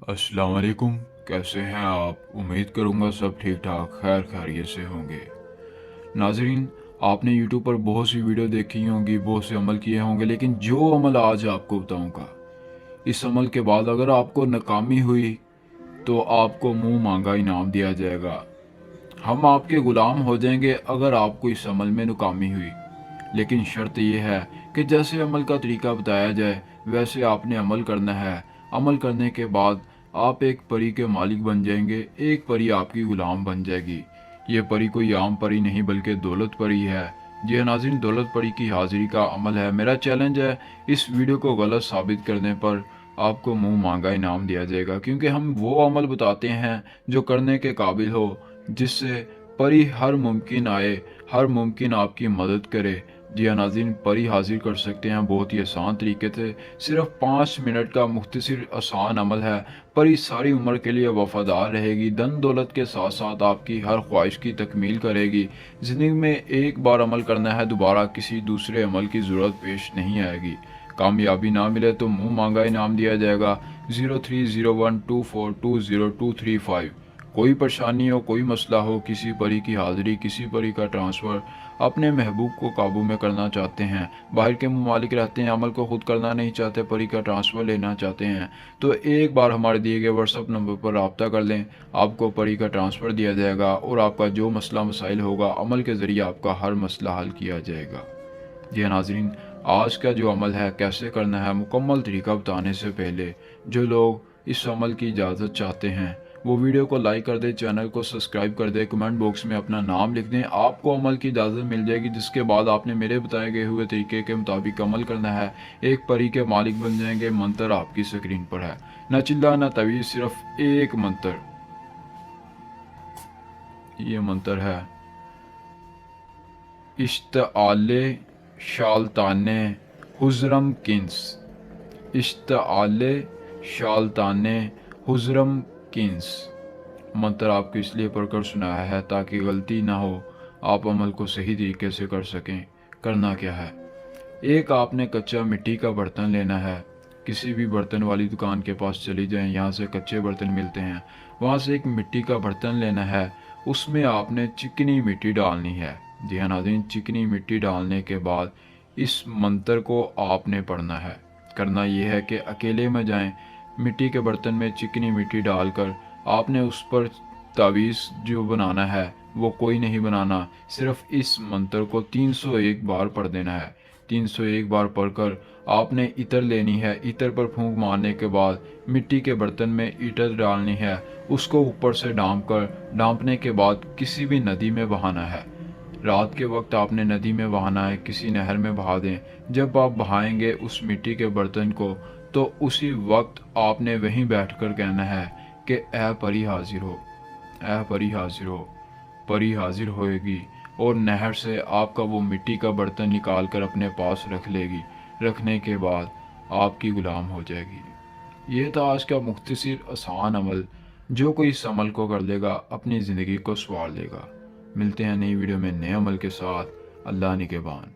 अस्सलाम वालेकुम। कैसे हैं आप? उम्मीद करूँगा सब ठीक ठाक खैर खैरियत से होंगे। नाजरीन, आपने यूट्यूब पर बहुत सी वीडियो देखी होंगी, बहुत से अमल किए होंगे, लेकिन जो अमल आज आपको बताऊँगा, इस अमल के बाद अगर आपको नाकामी हुई तो आपको मुंह मांगा इनाम दिया जाएगा। हम आपके गुलाम हो जाएंगे अगर आपको इस अमल में नाकामी हुई। लेकिन शर्त यह है कि जैसे अमल का तरीका बताया जाए वैसे आपने अमल करना है। अमल करने के बाद आप एक परी के मालिक बन जाएंगे, एक परी आपकी गुलाम बन जाएगी। ये परी कोई आम परी नहीं बल्कि दौलत परी है। जी हाँ नाज़रीन, दौलत परी की हाजिरी का अमल है। मेरा चैलेंज है, इस वीडियो को गलत साबित करने पर आपको मुंह मांगा इनाम दिया जाएगा, क्योंकि हम वो अमल बताते हैं जो करने के काबिल हो, जिससे परी हर मुमकिन आए, हर मुमकिन आपकी मदद करे। जी हाँ नाज़रीन, परी हाजिर कर सकते हैं बहुत ही आसान तरीके से। सिर्फ 5 मिनट का मुख्तसर आसान अमल है। परी सारी उम्र के लिए वफादार रहेगी, धन दौलत के साथ साथ आपकी हर ख्वाहिश की तकमील करेगी। ज़िंदगी में एक बार अमल करना है, दोबारा किसी दूसरे अमल की ज़रूरत पेश नहीं आएगी। कामयाबी ना मिले तो मुंह मांगा इनाम दिया जाएगा। 030124202235। कोई परेशानी हो, कोई मसला हो, किसी परी की हाज़िरी, किसी परी का ट्रांसफ़र, अपने महबूब को काबू में करना चाहते हैं, बाहर के ममालिक रहते हैं, अमल को खुद करना नहीं चाहते, परी का ट्रांसफ़र लेना चाहते हैं, तो एक बार हमारे दिए गए व्हाट्सअप नंबर पर रब्ता कर लें। आपको परी का ट्रांसफ़र दिया जाएगा और आपका जो मसला मसाइल होगा, अमल के ज़रिए आपका हर मसला हल किया जाएगा। जी हाँ नाज़रीन, आज का जो अमल है कैसे करना है, मुकम्मल तरीका बताने से पहले जो लोग इस अमल की इजाज़त चाहते हैं वो वीडियो को लाइक कर दें, चैनल को सब्सक्राइब कर दें, कमेंट बॉक्स में अपना नाम लिख दें। आपको अमल की इजाज़त मिल जाएगी, जिसके बाद आपने मेरे बताए गए हुए तरीके के मुताबिक अमल करना है। एक परी के मालिक बन जाएंगे। मंत्र आपकी स्क्रीन पर है, न चिल्ला न तवीज़, सिर्फ एक मंत्र। ये मंत्र है, इश्ताले शालताने हुज़रम किन्स। इश्ताले शालताने हुज़रम किन्स। मंत्र आपको इसलिए पढ़कर सुनाया है ताकि गलती ना हो, आप अमल को सही तरीके से कर सकें। करना क्या है, एक आपने कच्चा मिट्टी का बर्तन लेना है। किसी भी बर्तन वाली दुकान के पास चली जाएं, यहाँ से कच्चे बर्तन मिलते हैं। वहाँ से एक मिट्टी का बर्तन लेना है, उसमें आपने चिकनी मिट्टी डालनी है। जी हाँ नाज़रीन, चिकनी मिट्टी डालने के बाद इस मंत्र को आपने पढ़ना है। करना यह है कि अकेले में जाएं, मिट्टी के बर्तन में चिकनी मिट्टी डालकर आपने उस पर तावीज़ जो बनाना है वो कोई नहीं बनाना, सिर्फ इस मंत्र को 301 बार पढ़ देना है। 301 बार पढ़कर आपने इत्र लेनी है। इत्र पर फूंक मारने के बाद मिट्टी के बर्तन में इत्र डालनी है, उसको ऊपर से डांपने के बाद किसी भी नदी में बहाना है। रात के वक्त आपने नदी में बहाना है, किसी नहर में बहा दें। जब आप बहाएंगे उस मिट्टी के बर्तन को, तो उसी वक्त आपने वहीं बैठकर कहना है कि ऐ परी हाजिर हो, ऐ परी हाजिर हो। परी हाजिर होएगी और नहर से आपका वो मिट्टी का बर्तन निकाल कर अपने पास रख लेगी। रखने के बाद आपकी गुलाम हो जाएगी। ये था आज का मुख्तसर आसान अमल। जो कोई इस अमल को कर लेगा अपनी ज़िंदगी को संवार लेगा। मिलते हैं नई वीडियो में नए अमल के साथ। अल्लाह निगहबान।